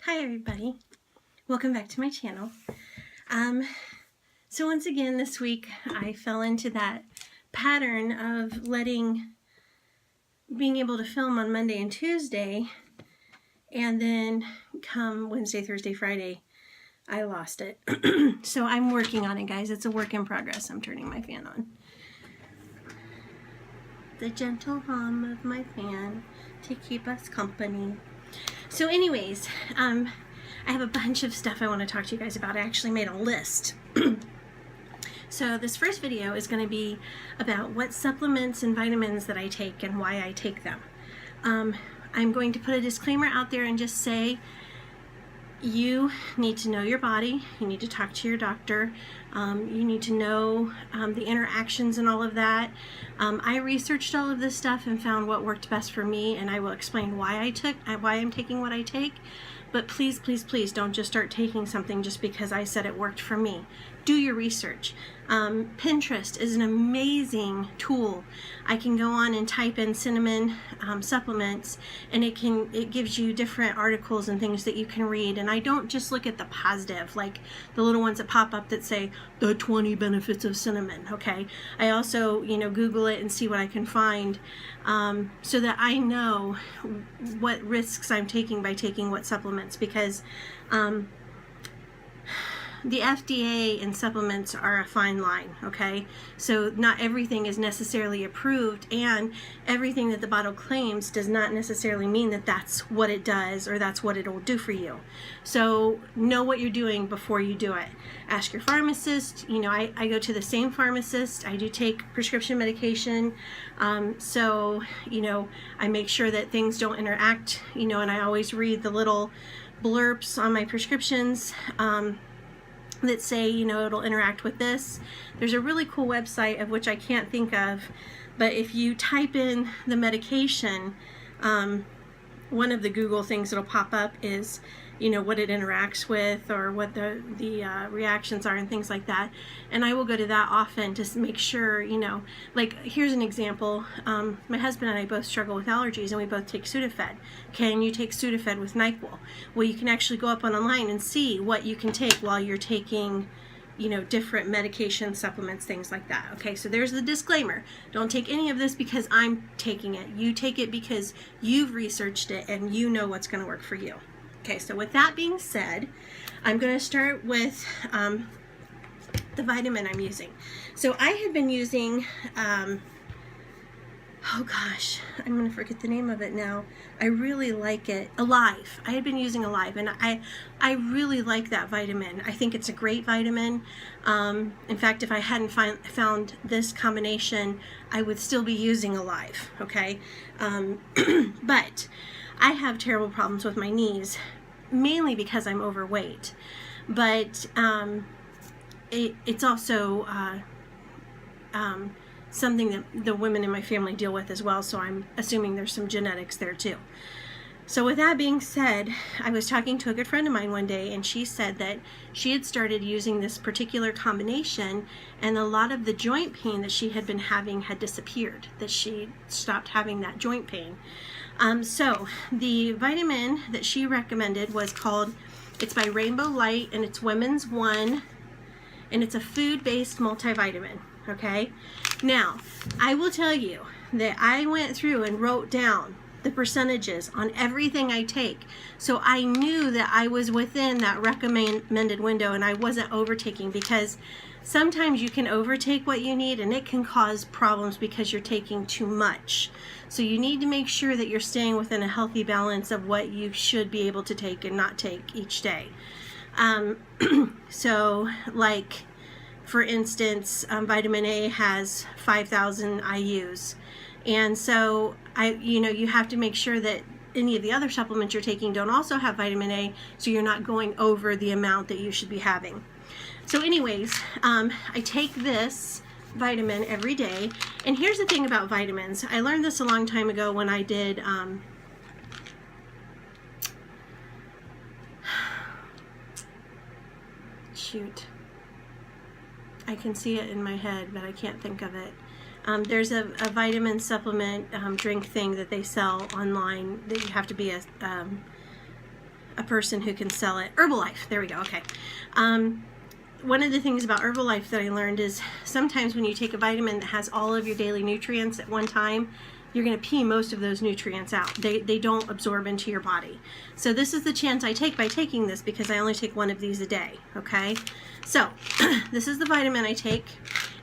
Hi everybody, welcome back to my channel. So once again this week I fell into that pattern of being able to film on Monday and Tuesday, and then come Wednesday, Thursday, Friday I lost it. So I'm working on it, guys. It's a work in progress. I'm turning my fan on. The gentle hum of my fan to keep us company. So anyways, I have a bunch of stuff I want to talk to you guys about. I actually made a list. So this first video is going to be about what supplements and vitamins that I take and why I take them. I'm going to put a disclaimer out there and just say you need to know your body. You need to talk to your doctor. You need to know the interactions and all of that. I researched all of this stuff and found what worked best for me, and I will explain why I'm taking what I take. But please, please, please don't just start taking something just because I said it worked for me. Do your research. Pinterest is an amazing tool. I can go on and type in cinnamon supplements, and it gives you different articles and things that you can read. And I don't just look at the positive, like the little ones that pop up that say the 20 benefits of cinnamon. Okay, I also Google it and see what I can find, so that I know what risks I'm taking by taking what supplements, because the FDA and supplements are a fine line, okay? So not everything is necessarily approved, and everything that the bottle claims does not necessarily mean that that's what it does or that's what it will do for you. So know what you're doing before you do it. Ask your pharmacist. I go to the same pharmacist. I do take prescription medication. So I make sure that things don't interact, and I always read the little blurbs on my prescriptions that say, it'll interact with this. There's a really cool website of which I can't think of, but if you type in the medication, one of the Google things that'll pop up is, what it interacts with or what the reactions are and things like that. And I will go to that often to make sure, like here's an example. My husband and I both struggle with allergies, and we both take Sudafed. Can you take Sudafed with NyQuil? Well, you can actually go up online and see what you can take while you're taking different medication, supplements, things like that. Okay, so there's the disclaimer. Don't take any of this because I'm taking it. You take it because you've researched it and you know what's going to work for you. Okay, so with that being said, I'm going to start with the vitamin I'm using. So I had been using, oh gosh, I'm going to forget the name of it now. I really like it. Alive. I had been using Alive, and I really like that vitamin. I think it's a great vitamin. In fact, if I hadn't found this combination, I would still be using Alive, okay? But I have terrible problems with my knees, mainly because I'm overweight. But it's also something that the women in my family deal with as well, so I'm assuming there's some genetics there too. So with that being said, I was talking to a good friend of mine one day, and she said that she had started using this particular combination, and a lot of the joint pain that she had been having had disappeared, that she stopped having that joint pain. So the vitamin that she recommended was it's by Rainbow Light, and it's Women's One, and it's a food-based multivitamin, okay? Now, I will tell you that I went through and wrote down the percentages on everything I take, so I knew that I was within that recommended window and I wasn't overtaking, because sometimes you can overtake what you need and it can cause problems because you're taking too much. So you need to make sure that you're staying within a healthy balance of what you should be able to take and not take each day. So like, for instance, vitamin A has 5,000 IUs. And so you have to make sure that any of the other supplements you're taking don't also have vitamin A, so you're not going over the amount that you should be having. So anyways, I take this vitamin every day. And here's the thing about vitamins. I learned this a long time ago when I did shoot. I can see it in my head, but I can't think of it. There's a vitamin supplement drink thing that they sell online that you have to be a person who can sell it. Herbalife, there we go, okay. One of the things about Herbalife that I learned is sometimes when you take a vitamin that has all of your daily nutrients at one time, you're going to pee most of those nutrients out. They don't absorb into your body. So this is the chance I take by taking this, because I only take one of these a day, okay? So this is the vitamin I take,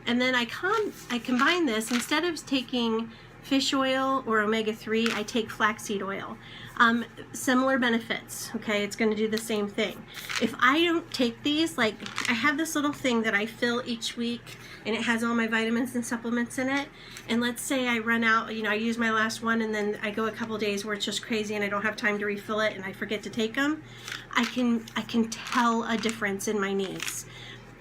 and then I combine this. Instead of taking fish oil or omega-3, I take flaxseed oil. Similar benefits, okay? It's going to do the same thing. If I don't take these, like I have this little thing that I fill each week, and it has all my vitamins and supplements in it, and let's say I run out, you know, I use my last one, and then I go a couple days where it's just crazy and I don't have time to refill it and I forget to take them, I can tell a difference in my needs.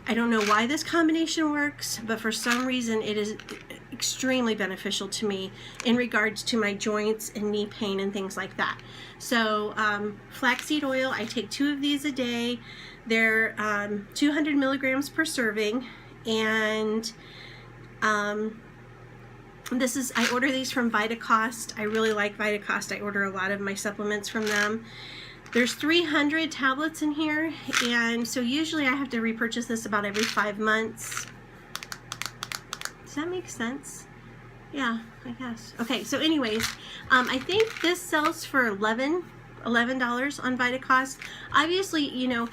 I don't know why this combination works, but for some reason it is extremely beneficial to me in regards to my joints and knee pain and things like that. So flaxseed oil, I take 2 of these a day. They're 200 milligrams per serving, and I order these from VitaCost. I really like VitaCost. I order a lot of my supplements from them. There's 300 tablets in here, and so usually I have to repurchase this about every 5 months. Does that make sense? Yeah, I guess. Okay, so anyways, I think this sells for $11 on VitaCost. Obviously, you know,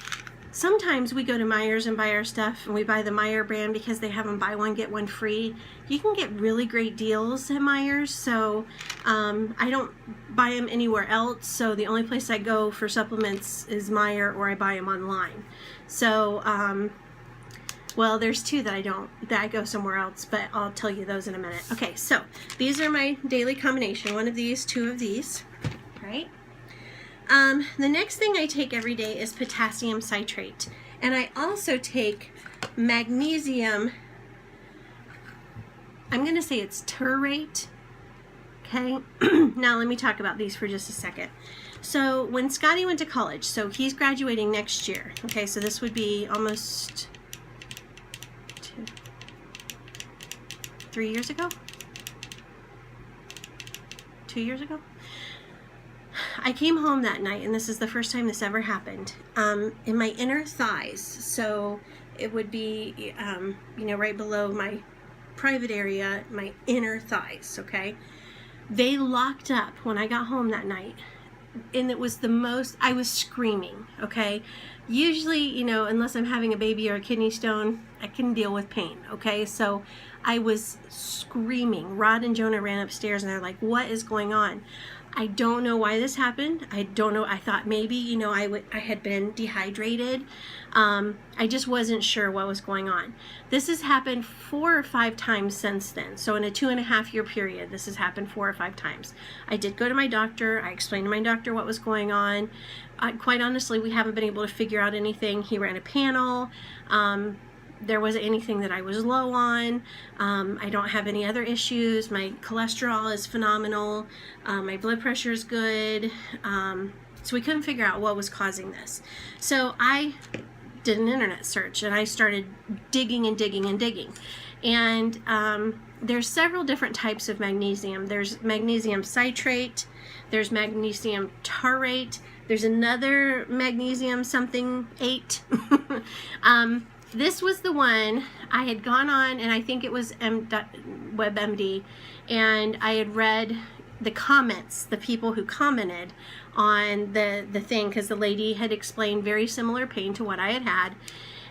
sometimes we go to Meijer's and buy our stuff, and we buy the Meijer brand because they have them buy one, get one free. You can get really great deals at Meijer's, so I don't buy them anywhere else, so the only place I go for supplements is Meijer, or I buy them online. So, well, there's 2 that I go somewhere else, but I'll tell you those in a minute. Okay, so these are my daily combination. 1 of these, 2 of these, right? The next thing I take every day is potassium citrate, and I also take magnesium. I'm going to say it's taurate, okay? Now let me talk about these for just a second. So when Scotty went to college, so he's graduating next year, okay? So this would be almost 3 years ago? 2 years ago? I came home that night, and this is the first time this ever happened, in my inner thighs. So it would be, you know, right below my private area, my inner thighs, okay? They locked up when I got home that night, and it was the most, I was screaming, okay? Usually, you know, unless I'm having a baby or a kidney stone, I can deal with pain, okay? So I was screaming. Rod and Jonah ran upstairs, and they're like, what is going on? I don't know why this happened. I don't know. I thought maybe, you know, I had been dehydrated. I just wasn't sure what was going on. This has happened 4 or 5 times since then. So in a 2.5-year period, this has happened 4 or 5 times. I did go to my doctor. I explained to my doctor what was going on. Quite honestly, we haven't been able to figure out anything. He ran a panel. There wasn't anything that I was low on. I don't have any other issues. My cholesterol is phenomenal. My blood pressure is good. So we couldn't figure out what was causing this. So I did an internet search, and I started digging and digging and digging. And there's several different types of magnesium. There's magnesium citrate. There's magnesium taurate. There's another magnesium something 8. This was the one I had gone on, and I think it was WebMD, and I had read the comments, the people who commented on the thing, because the lady had explained very similar pain to what I had had.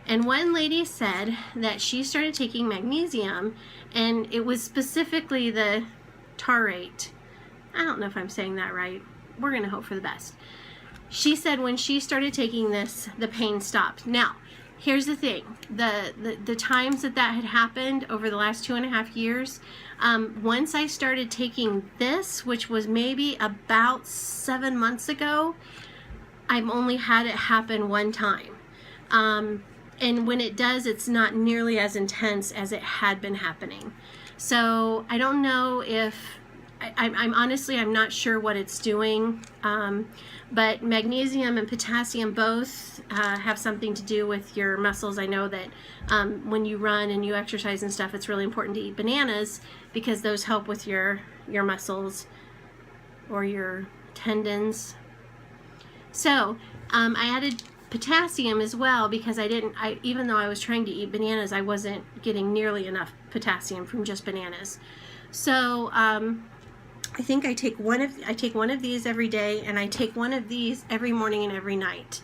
And one lady said that she started taking magnesium, and it was specifically the taurate. I don't know if I'm saying that right. We're going to hope for the best. She said when she started taking this, the pain stopped. Now, here's the thing, the times that had happened over the last 2.5 years, once I started taking this, which was maybe about 7 months ago, I've only had it happen 1 time. And when it does, it's not nearly as intense as it had been happening. So I don't know if, I'm honestly, I'm not sure what it's doing, but magnesium and potassium both have something to do with your muscles. I know that when you run and you exercise and stuff, it's really important to eat bananas because those help with your muscles or your tendons. So I added potassium as well because even though I was trying to eat bananas, I wasn't getting nearly enough potassium from just bananas. So I think I take one of these every day, and I take one of these every morning and every night.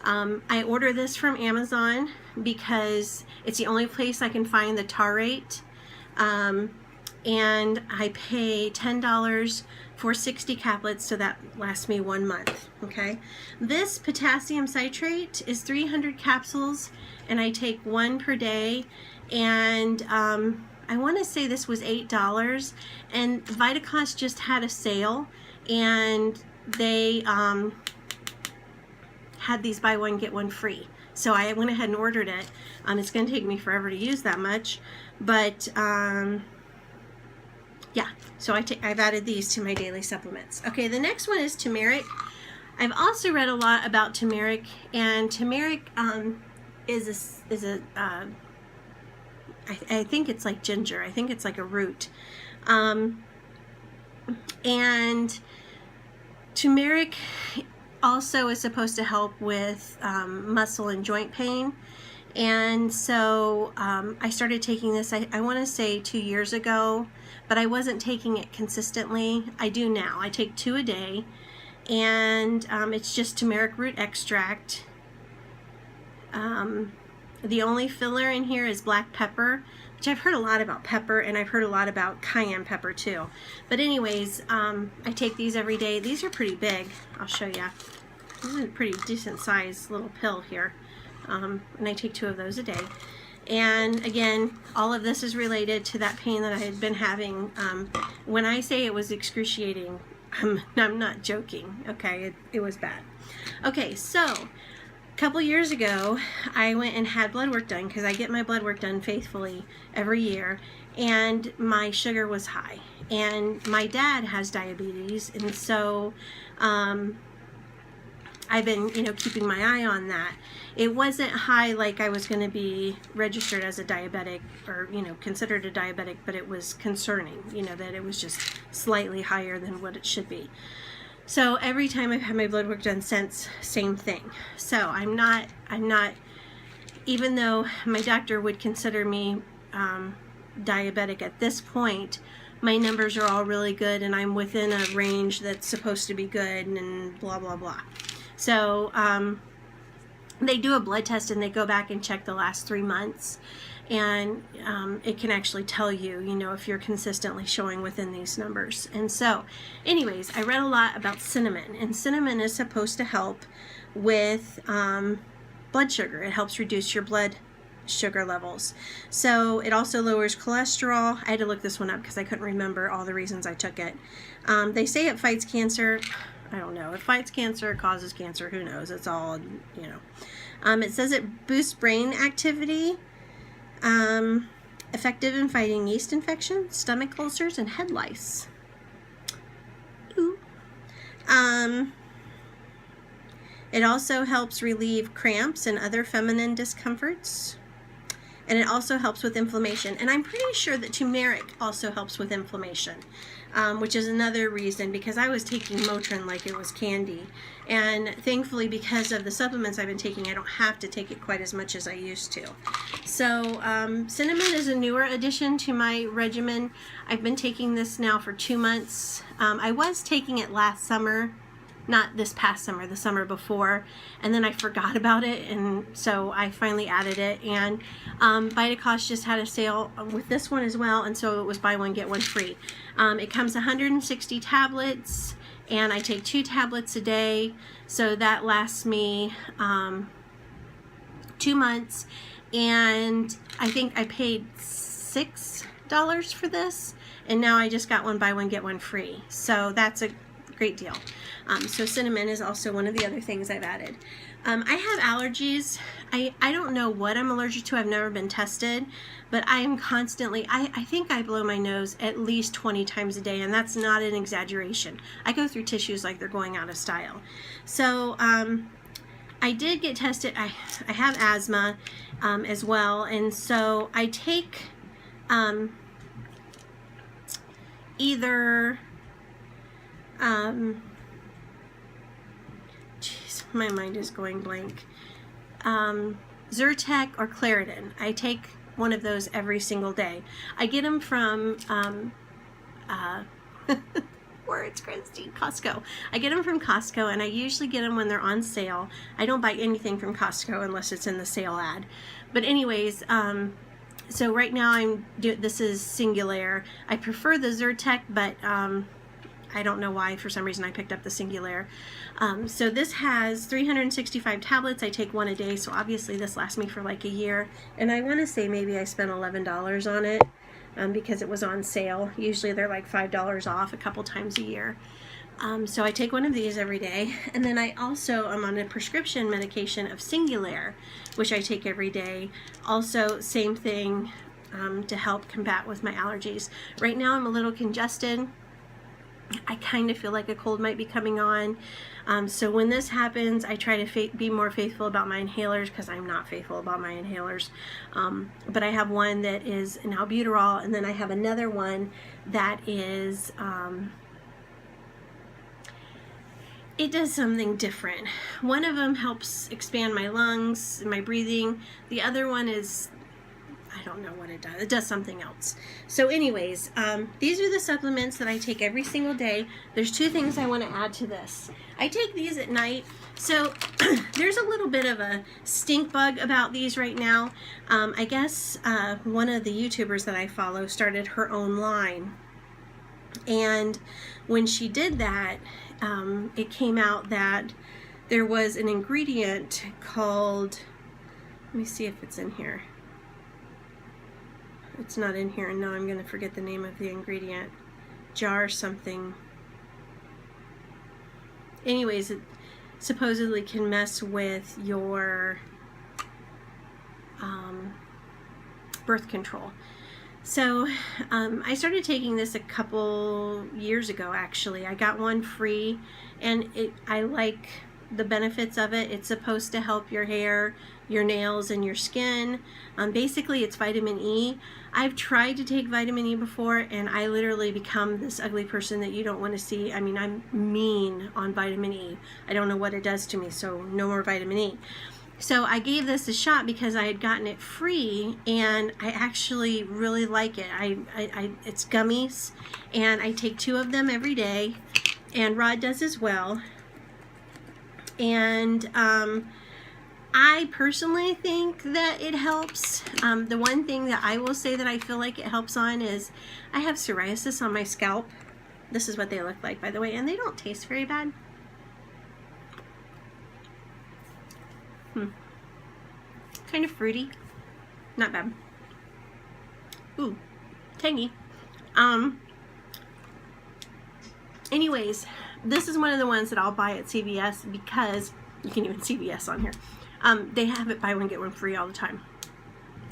I order this from Amazon because it's the only place I can find the tarrate, and I pay $10 for 60 caplets, so that lasts me 1 month. Okay, this potassium citrate is 300 capsules, and I take one per day, and I want to say this was $8, and Vitacost just had a sale, and they had these buy one get one free. So I went ahead and ordered it. It's going to take me forever to use that much, but yeah, so I've added these to my daily supplements. Okay, the next one is turmeric. I've also read a lot about turmeric, and turmeric is a I think it's like ginger. I think it's like a root. And turmeric also is supposed to help with muscle and joint pain. And so I started taking this, I want to say 2 years ago, but I wasn't taking it consistently. I do now. I take 2 a day, and it's just turmeric root extract. The only filler in here is black pepper, which I've heard a lot about pepper, and I've heard a lot about cayenne pepper too. But anyways, I take these every day. These are pretty big. I'll show you. This is a pretty decent sized little pill here. And I take 2 of those a day. And again, all of this is related to that pain that I had been having. When I say it was excruciating, I'm not joking, okay? It was bad. Okay, so a couple years ago, I went and had blood work done, because I get my blood work done faithfully every year, and my sugar was high. And my dad has diabetes, and so I've been, keeping my eye on that. It wasn't high like I was going to be registered as a diabetic, or, considered a diabetic, but it was concerning, that it was just slightly higher than what it should be. So every time I've had my blood work done since, same thing. So I'm not, even though my doctor would consider me diabetic at this point, my numbers are all really good, and I'm within a range that's supposed to be good, and blah, blah, blah. So they do a blood test, and they go back and check the last 3 months, and it can actually tell you, if you're consistently showing within these numbers. And so anyways, I read a lot about cinnamon, and cinnamon is supposed to help with blood sugar. It helps reduce your blood sugar levels. So it also lowers cholesterol. I had to look this one up because I couldn't remember all the reasons I took it. They say it fights cancer. I don't know. It fights cancer, causes cancer, who knows? It's all, It says it boosts brain activity, effective in fighting yeast infections, stomach ulcers, and head lice. Ooh. It also helps relieve cramps and other feminine discomforts. And it also helps with inflammation. And I'm pretty sure that turmeric also helps with inflammation, which is another reason, because I was taking Motrin like it was candy. And thankfully, because of the supplements I've been taking, I don't have to take it quite as much as I used to. So cinnamon is a newer addition to my regimen. I've been taking this now for 2 months. I was taking it last summer. Not this past summer, the summer before, and then I forgot about it, and so I finally added it. And Vitacost just had a sale with this one as well, and so it was buy one get one free. It comes 160 tablets, and I take 2 tablets a day, so that lasts me 2 months. And I think I paid $6 for this, and now I just got one buy one get one free, so that's a great deal. So cinnamon is also one of the other things I've added. I have allergies. I don't know what I'm allergic to. I've never been tested, but I am constantly, I think I blow my nose at least 20 times a day, and that's not an exaggeration. I go through tissues like they're going out of style. So I did get tested. I have asthma as well, and so I take either my mind is going blank. Zyrtec or Claritin. I take one of those every single day. I get them from words, Christy, Costco. I get them from Costco, and I usually get them when they're on sale. I don't buy anything from Costco unless it's in the sale ad. But anyways, so right now this is Singulair. I prefer the Zyrtec, but I don't know why. For some reason I picked up the Singulair. So this has 365 tablets. I take one a day, so obviously this lasts me for like a year. And I want to say maybe I spent $11 on it because it was on sale. Usually they're like $5 off a couple times a year. So I take one of these every day. And then I also am on a prescription medication of Singulair, which I take every day. Also, same thing to help combat with my allergies. Right now I'm a little congested. I kind of feel like a cold might be coming on. So when this happens, I try to be more faithful about my inhalers, because I'm not faithful about my inhalers. But I have one that is an albuterol, and then I have another one that is, it does something different. One of them helps expand my lungs, my breathing. The other one is, I don't know what it does. It does something else. So anyways, these are the supplements that I take every single day. There's two things I want to add to this. I take these at night. So there's a little bit of a stink bug about these right now. I guess one of the YouTubers that I follow started her own line. And when she did that, it came out that there was an ingredient called, let me see if it's in here. It's not in here, and now I'm going to forget the name of the ingredient. Jar something. Anyways, it supposedly can mess with your birth control. So I started taking this a couple years ago, actually. I got one free, and I like the benefits of it. It's supposed to help your hair, your nails, and your skin. Basically, it's vitamin E. I've tried to take vitamin E before, and I literally become this ugly person that you don't want to see. I mean, I'm mean on vitamin E. I don't know what it does to me, so no more vitamin E. So I gave this a shot because I had gotten it free, and I actually really like it. It's gummies, and I take 2 of them every day, and Rod does as well. And I personally think that it helps. The one thing that I will say that I feel like it helps on is I have psoriasis on my scalp. This is what they look like, by the way, and they don't taste very bad. Kind of fruity. Not bad. Ooh, tangy. Anyways, this is one of the ones that I'll buy at CVS because you can even CVS on here. They have it buy one get one free all the time.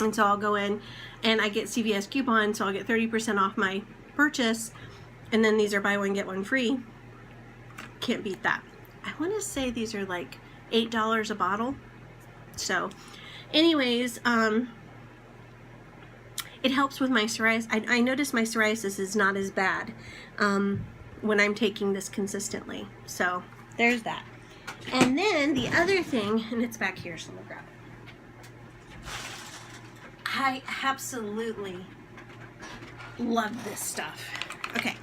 And so I'll go in and I get CVS coupons, so I'll get 30% off my purchase, and then these are buy one get one free. Can't beat that. I want to say these are like $8 a bottle. So anyways, it helps with my psoriasis. I notice my psoriasis is not as bad when I'm taking this consistently. So there's that. And then the other thing, and it's back here, so I'm gonna grab it. I absolutely love this stuff. Okay,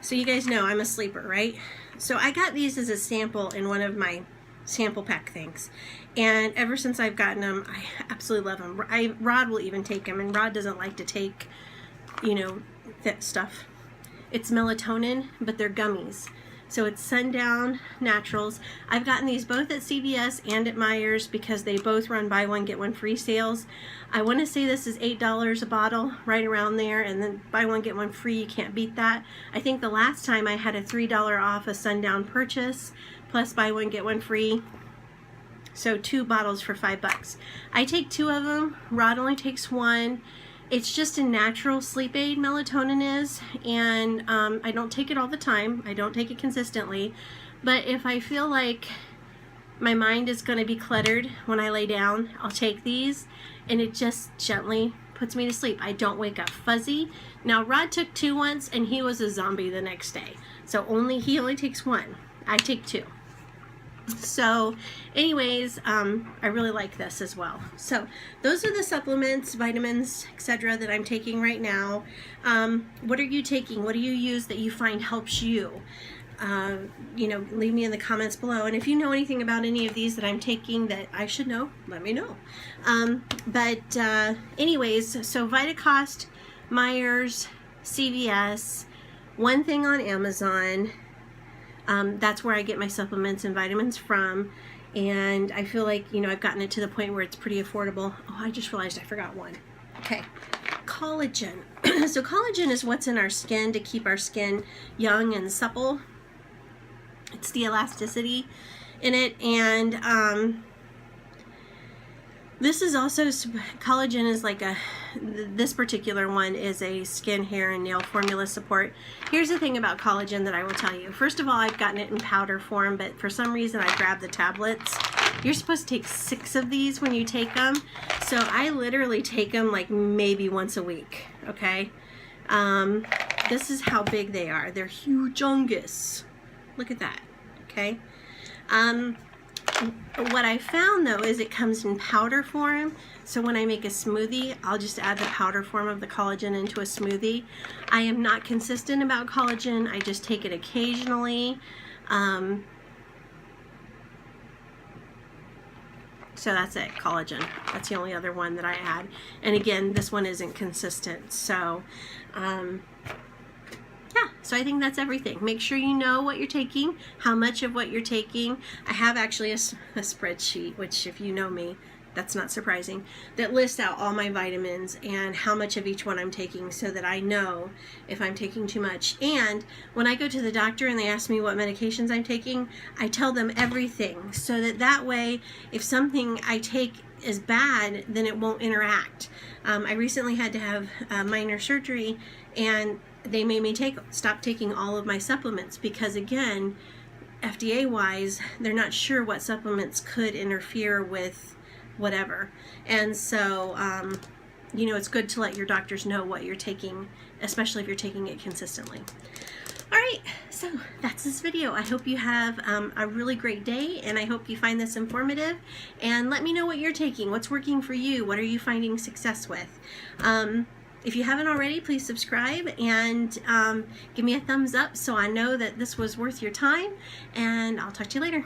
so you guys know I'm a sleeper, right? So I got these as a sample in one of my sample pack things, and ever since I've gotten them, I absolutely love them. Rod will even take them, and Rod doesn't like to take, you know, that stuff. It's melatonin, but they're gummies. So it's Sundown Naturals. I've gotten these both at CVS and at Meijer's because they both run buy one get one free sales. I want to say this is $8 a bottle, right around there, and then buy one get one free. You can't beat that. I think the last time I had a $3 off a Sundown purchase plus buy one get one free. So 2 bottles for $5. I take 2 of them. Rod only takes 1. It's just a natural sleep aid, melatonin is, and I don't take it all the time. I don't take it consistently, but if I feel like my mind is going to be cluttered when I lay down, I'll take these, and it just gently puts me to sleep. I don't wake up fuzzy. Now, Rod took 2 once, and he was a zombie the next day, so he only takes 1. I take 2. So anyways, I really like this as well. So those are the supplements, vitamins, etc. that I'm taking right now. What are you taking? What do you use that you find helps you? You know, leave me in the comments below. And if you know anything about any of these that I'm taking that I should know, let me know. Anyways, so Vitacost, Myers, CVS, One Thing on Amazon. That's where I get my supplements and vitamins from, and I feel like, you know, I've gotten it to the point where it's pretty affordable. Oh, I just realized I forgot one. Okay, collagen. So collagen is what's in our skin to keep our skin young and supple. It's the elasticity in it, and this is also, collagen is like this particular one is a skin, hair, and nail formula support. Here's the thing about collagen that I will tell you. First of all, I've gotten it in powder form, but for some reason I grabbed the tablets. You're supposed to take 6 of these when you take them. So I literally take them like maybe once a week, okay? This is how big they are. They're humongous. Look at that, okay? What I found though is it comes in powder form, so when I make a smoothie, I'll just add the powder form of the collagen into a smoothie. I am not consistent about collagen. I just take it occasionally. So that's it, collagen. That's the only other one that I add. And again, this one isn't consistent. So yeah, so I think that's everything. Make sure you know what you're taking, how much of what you're taking. I have actually a spreadsheet, which if you know me, that's not surprising, that lists out all my vitamins and how much of each one I'm taking so that I know if I'm taking too much. And when I go to the doctor and they ask me what medications I'm taking, I tell them everything so that way if something I take is bad, then it won't interact. I recently had to have minor surgery, and they made me stop taking all of my supplements because, again, FDA wise, they're not sure what supplements could interfere with whatever. And so you know, it's good to let your doctors know what you're taking, especially if you're taking it consistently. All right, so that's this video. I hope you have a really great day, and I hope you find this informative, and let me know what you're taking, what's working for you, what are you finding success with. If you haven't already, please subscribe and give me a thumbs up so I know that this was worth your time, and I'll talk to you later.